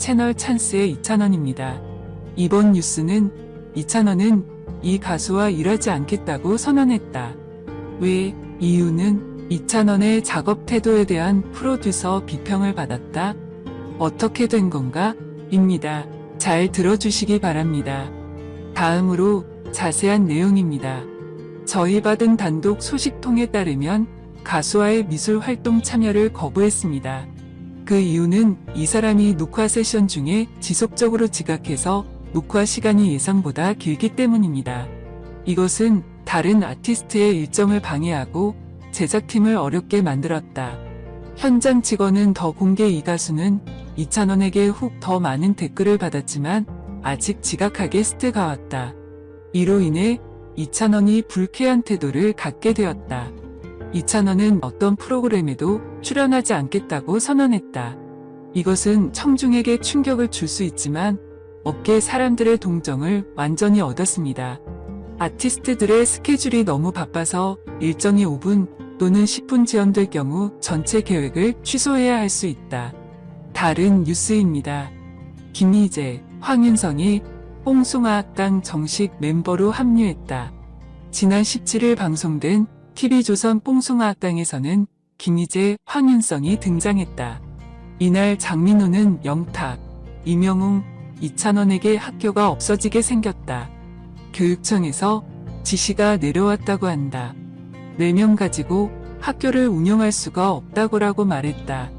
채널 찬스의 이찬원입니다. 이번 뉴스는 이찬원은 이 가수와 일하지 않겠다고 선언했다. 왜? 이유는 이찬원의 작업 태도에 대한 프로듀서 비평을 받았다. 어떻게 된 건가? 입니다. 잘 들어주시기 바랍니다. 다음으로 자세한 내용입니다. 저희 받은 단독 소식통에 따르면 가수와의 미술 활동 참여를 거부했습니다. 그 이유는 이 사람이 녹화 세션 중에 지속적으로 지각해서 녹화 시간이 예상보다 길기 때문입니다. 이것은 다른 아티스트의 일정을 방해하고 제작팀을 어렵게 만들었다. 현장 직원은 더 공개 이 가수는 이찬원에게 훅 더 많은 댓글을 받았지만 아직 지각하게 게스트가 왔다. 이로 인해 이찬원이 불쾌한 태도를 갖게 되었다. 이찬원은 어떤 프로그램에도 출연하지 않겠다고 선언했다. 이것은 청중에게 충격을 줄 수 있지만 업계 사람들의 동정을 완전히 얻었습니다. 아티스트들의 스케줄이 너무 바빠서 일정이 5분 또는 10분 지연될 경우 전체 계획을 취소해야 할 수 있다. 다른 뉴스입니다. 김희재, 황윤성이 뽕숭아학당 정식 멤버로 합류했다. 지난 17일 방송된 TV조선 뽕숭아학당에서는 김희재, 황윤성이 등장했다. 이날 장민호는 영탁, 임영웅, 이찬원에게 학교가 없어지게 생겼다. 교육청에서 지시가 내려왔다고 한다. 4명 가지고 학교를 운영할 수가 없다고라고 말했다.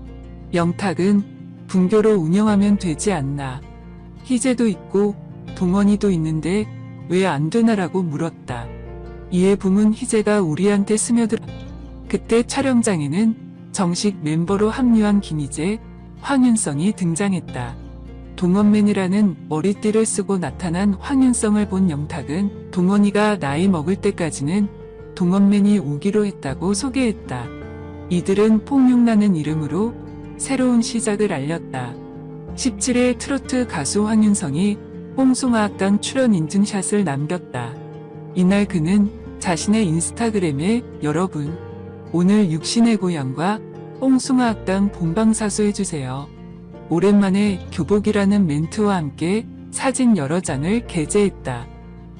영탁은 분교로 운영하면 되지 않나. 희재도 있고 동원이도 있는데 왜 안 되나라고 물었다. 이에 붕은 희재가 우리한테 스며들어. 그때 촬영장에는 정식 멤버로 합류한 김희재, 황윤성이 등장했다. 동원맨이라는 머리띠를 쓰고 나타난 황윤성을 본 영탁은 동원이가 나이 먹을 때까지는 동원맨이 오기로 했다고 소개했다. 이들은 폭육라는 이름으로 새로운 시작을 알렸다. 17일 트로트 가수 황윤성이 뽕숭아학당 출연 인증샷을 남겼다. 이날 그는 자신의 인스타그램에 여러분, 오늘 육신의 고향과 뽕숭아학당 본방사수해주세요. 오랜만에 교복이라는 멘트와 함께 사진 여러 장을 게재했다.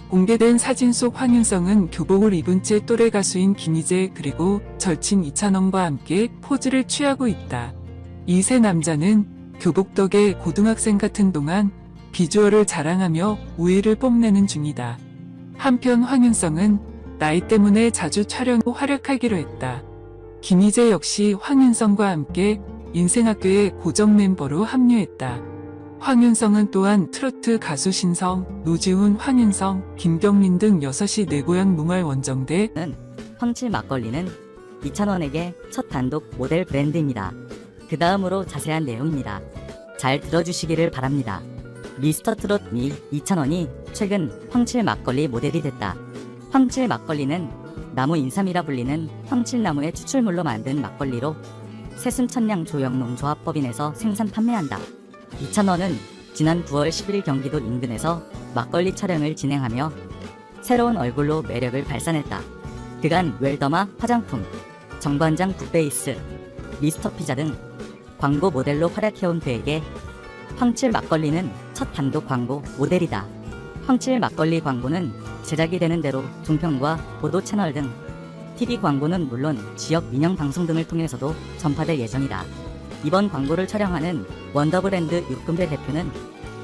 공개된 사진 속 황윤성은 교복을 입은 채 또래 가수인 김희재 그리고 절친 이찬원과 함께 포즈를 취하고 있다. 이 세 남자는 교복 덕에 고등학생 같은 동안 비주얼을 자랑하며 우위를 뽐내는 중이다. 한편 황윤성은 나이 때문에 자주 촬영으로 활약하기로 했다. 김희재 역시 황윤성과 함께 인생학교의 고정 멤버로 합류했다. 황윤성은 또한 트로트 가수 신성, 노지훈, 황윤성, 김경민 등 6이 내 고향 몽알 원정대 황칠 막걸리는 이찬원에게 첫 단독 모델 브랜드입니다. 그 다음으로 자세한 내용입니다. 잘 들어주시기를 바랍니다. 미스터 트롯 미 이찬원이 최근 황칠 막걸리 모델이 됐다. 황칠 막걸리는 나무 인삼이라 불리는 황칠나무의 추출물로 만든 막걸리로 새순천량 조영농조합법인에서 생산 판매한다. 이찬원은 지난 9월 10일 경기도 인근에서 막걸리 촬영을 진행하며 새로운 얼굴로 매력을 발산했다. 그간 웰더마 화장품, 정관장 굿베이스, 미스터 피자 등 광고 모델로 활약해온 그에게 황칠 막걸리는 첫 단독 광고 모델이다. 황칠 막걸리 광고는 제작이 되는 대로 종편과 보도 채널 등 TV 광고는 물론 지역 민영 방송 등을 통해서도 전파될 예정이다. 이번 광고를 촬영하는 원더브랜드 육금배 대표는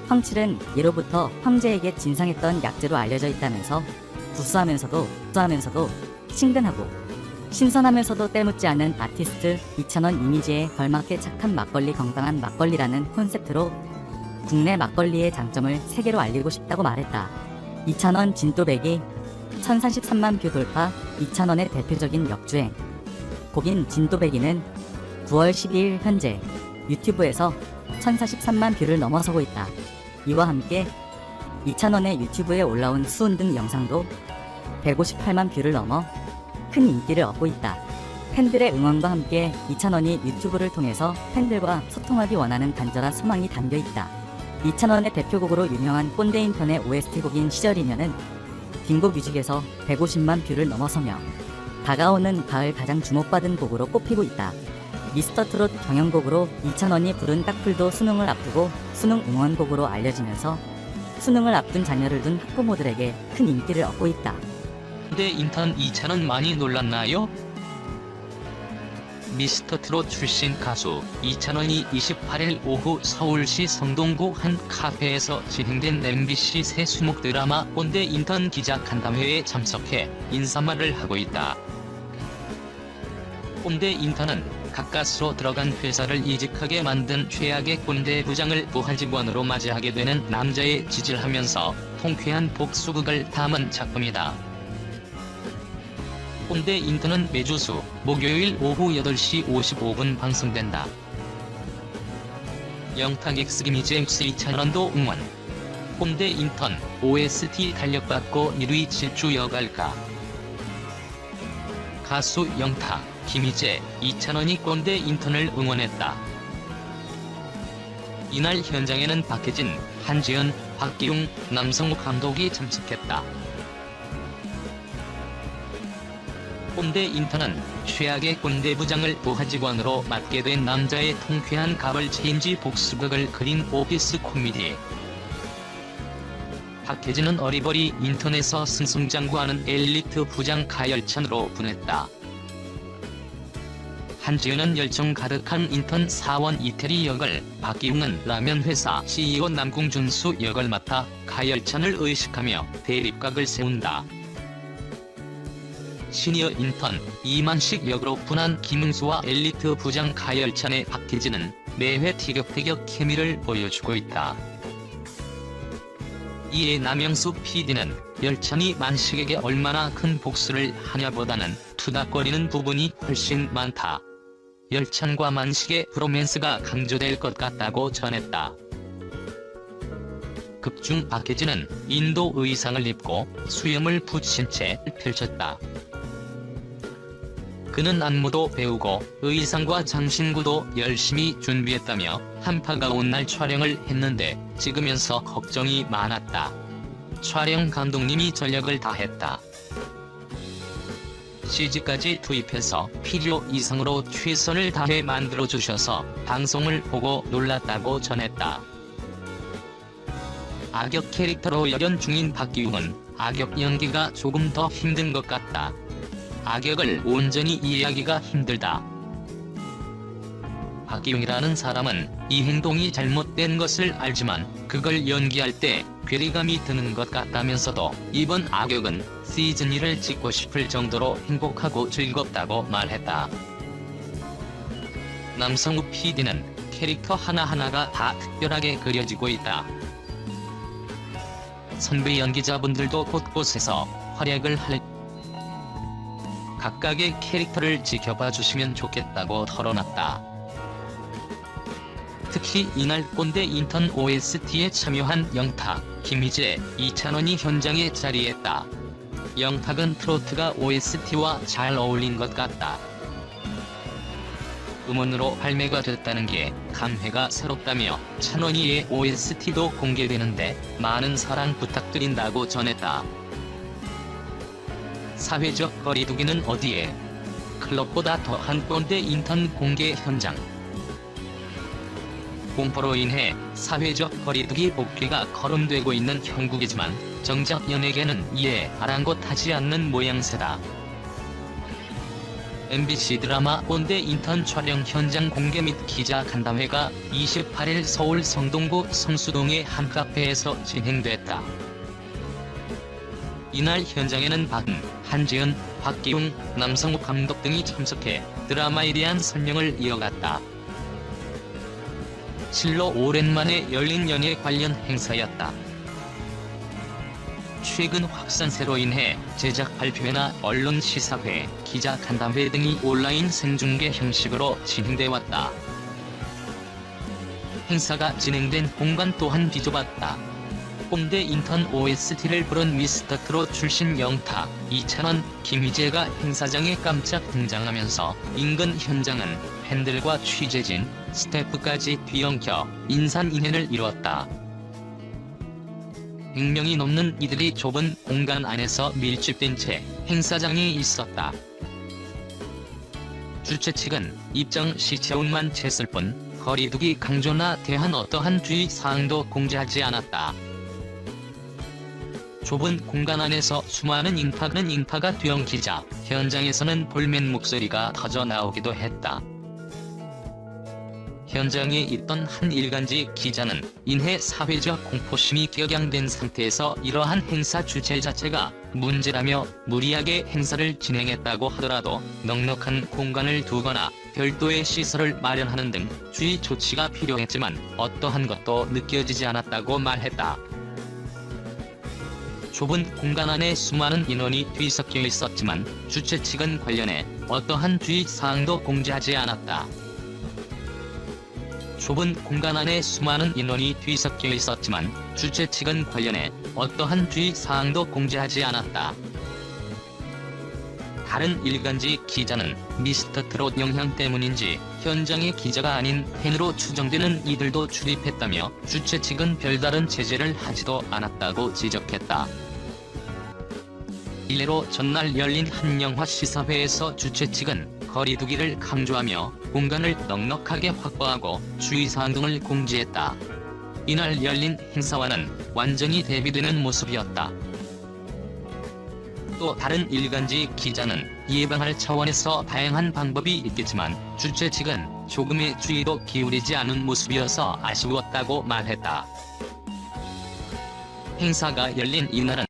황칠은 예로부터 황제에게 진상했던 약재로 알려져 있다면서 구수하면서도 친근하고 신선하면서도 때묻지 않는 아티스트 이찬원 이미지에 걸맞게 착한 막걸리 건강한 막걸리라는 콘셉트로 국내 막걸리의 장점을 세계로 알리고 싶다고 말했다. 이찬원 진또배기 1043만 뷰 돌파. 이찬원의 대표적인 역주행 곡인 진또배기는 9월 12일 현재 유튜브에서 1043만 뷰를 넘어서고 있다. 이와 함께 이찬원의 유튜브에 올라온 수훈 등 영상도 158만 뷰를 넘어 큰 인기를 얻고 있다. 팬들의 응원과 함께 이찬원이 유튜브를 통해서 팬들과 소통하기 원하는 간절한 소망이 담겨 있다. 이찬원의 대표곡으로 유명한 꼰대인 편의 OST곡인 시절이면은 딩곡 뮤직에서 150만 뷰를 넘어서며 다가오는 가을 가장 주목받은 곡으로 꼽히고 있다. 미스터트롯 경연곡으로 이찬원이 부른 딱풀도 수능을 앞두고 수능 응원곡으로 알려지면서 수능을 앞둔 자녀를 둔 학부모들에게 큰 인기를 얻고 있다. 꼰대 인턴 이찬원 많이 놀랐나요? 미스터트롯 출신 가수 이찬원이 28일 오후 서울시 성동구 한 카페에서 진행된 MBC 새 수목 드라마 꼰대 인턴 기자 간담회에 참석해 인사말을 하고 있다. 꼰대 인턴은 가까스로 들어간 회사를 이직하게 만든 최악의 꼰대 부장을 부하직원으로 맞이하게 되는 남자의 지질하면서 통쾌한 복수극을 담은 작품이다. 꼰대 인턴은 매주 수, 목요일 오후 8시 55분 방송된다. 영탁 X 김희재 X 이찬원도 응원. 꼰대 인턴 OST 탄력받고 1위 질주 여갈까. 가수 영탁, 김희재, 이찬원이 꼰대 인턴을 응원했다. 이날 현장에는 박해진, 한지은, 박기웅, 남성욱 감독이 참석했다. 꼰대 인턴은 최악의 꼰대 부장을 부하직원으로 맡게 된 남자의 통쾌한 가벌 체인지 복수극을 그린 오피스 코미디. 박해진은 어리버리 인턴에서 승승장구하는 엘리트 부장 가열찬으로 분했다. 한지은은 열정 가득한 인턴 사원 이태리 역을, 박기웅은 라면 회사 CEO 남궁준수 역을 맡아 가열찬을 의식하며 대립각을 세운다. 시니어 인턴 이만식 역으로 분한 김응수와 엘리트 부장 가열찬의 박해진은 매회 티격태격 케미를 보여주고 있다. 이에 남영수 PD는 열찬이 만식에게 얼마나 큰 복수를 하냐보다는 투닥거리는 부분이 훨씬 많다. 열찬과 만식의 브로맨스가 강조될 것 같다고 전했다. 극중 박해진은 인도 의상을 입고 수염을 붙인 채 펼쳤다. 그는 안무도 배우고 의상과 장신구도 열심히 준비했다며 한파가 온 날 촬영을 했는데 찍으면서 걱정이 많았다. 촬영 감독님이 전력을 다했다. CG까지 투입해서 필요 이상으로 최선을 다해 만들어주셔서 방송을 보고 놀랐다고 전했다. 악역 캐릭터로 열연 중인 박기웅은 악역 연기가 조금 더 힘든 것 같다. 악역을 온전히 이해하기가 힘들다. 박기웅이라는 사람은 이 행동이 잘못된 것을 알지만 그걸 연기할 때 괴리감이 드는 것 같다면서도 이번 악역은 시즌 1을 찍고 싶을 정도로 행복하고 즐겁다고 말했다. 남성욱 PD는 캐릭터 하나하나가 다 특별하게 그려지고 있다. 선배 연기자분들도 곳곳에서 활약을 할 각각의 캐릭터를 지켜봐 주시면 좋겠다고 털어놨다. 특히 이날 꼰대 인턴 OST에 참여한 영탁, 김희재, 이찬원이 현장에 자리했다. 영탁은 트로트가 OST와 잘 어울린 것 같다. 음원으로 발매가 됐다는 게 감회가 새롭다며 찬원이의 OST도 공개되는데 많은 사랑 부탁드린다고 전했다. 사회적 거리두기는 어디에? 클럽보다 더한 꼰대 인턴 공개 현장. 공포로 인해 사회적 거리두기 복귀가 거론되고 있는 형국이지만 정작 연예계는 이에 아랑곳하지 않는 모양새다. MBC 드라마 꼰대 인턴 촬영 현장 공개 및 기자 간담회가 28일 서울 성동구 성수동의 한 카페에서 진행됐다. 이날 현장에는 한지은, 박기웅, 남성욱 감독 등이 참석해 드라마에 대한 설명을 이어갔다. 실로 오랜만에 열린 연예 관련 행사였다. 최근 확산세로 인해 제작 발표회나 언론 시사회, 기자 간담회 등이 온라인 생중계 형식으로 진행돼 왔다. 행사가 진행된 공간 또한 비좁았다. 꼰대 인턴 OST를 부른 미스터트롯 출신 영탁, 이찬원, 김희재가 행사장에 깜짝 등장하면서 인근 현장은 팬들과 취재진, 스태프까지 뒤엉켜 인산인해를 이뤘다. 100명이 넘는 이들이 좁은 공간 안에서 밀집된 채 행사장에 있었다. 주최 측은 입장 시 체온만 쟀을 뿐 거리두기 강조나 대한 어떠한 주의 사항도 공지하지 않았다. 좁은 공간 안에서 수많은 인파가 뒤엉키자 현장에서는 볼멘 목소리가 터져 나오기도 했다. 현장에 있던 한 일간지 기자는 인해 사회적 공포심이 격양된 상태에서 이러한 행사 주최 자체가 문제라며 무리하게 행사를 진행했다고 하더라도 넉넉한 공간을 두거나 별도의 시설을 마련하는 등 주의 조치가 필요했지만 어떠한 것도 느껴지지 않았다고 말했다. 좁은 공간 안에 수많은 인원이 뒤섞여 있었지만 주최 측은 관련해 어떠한 주의 사항도 공지하지 않았다. 좁은 공간 안에 수많은 인원이 뒤섞여 있었지만 주최 측은 관련해 어떠한 주의 사항도 공지하지 않았다. 다른 일간지 기자는 미스터 트롯 영향 때문인지 현장의 기자가 아닌 팬으로 추정되는 이들도 출입했다며 주최 측은 별다른 제재를 하지도 않았다고 지적했다. 이래로 전날 열린 한 영화 시사회에서 주최 측은 거리두기를 강조하며 공간을 넉넉하게 확보하고 주의사항 등을 공지했다. 이날 열린 행사와는 완전히 대비되는 모습이었다. 또 다른 일간지 기자는 예방할 차원에서 다양한 방법이 있겠지만 주최 측은 조금의 주의도 기울이지 않은 모습이어서 아쉬웠다고 말했다. 행사가 열린 이날은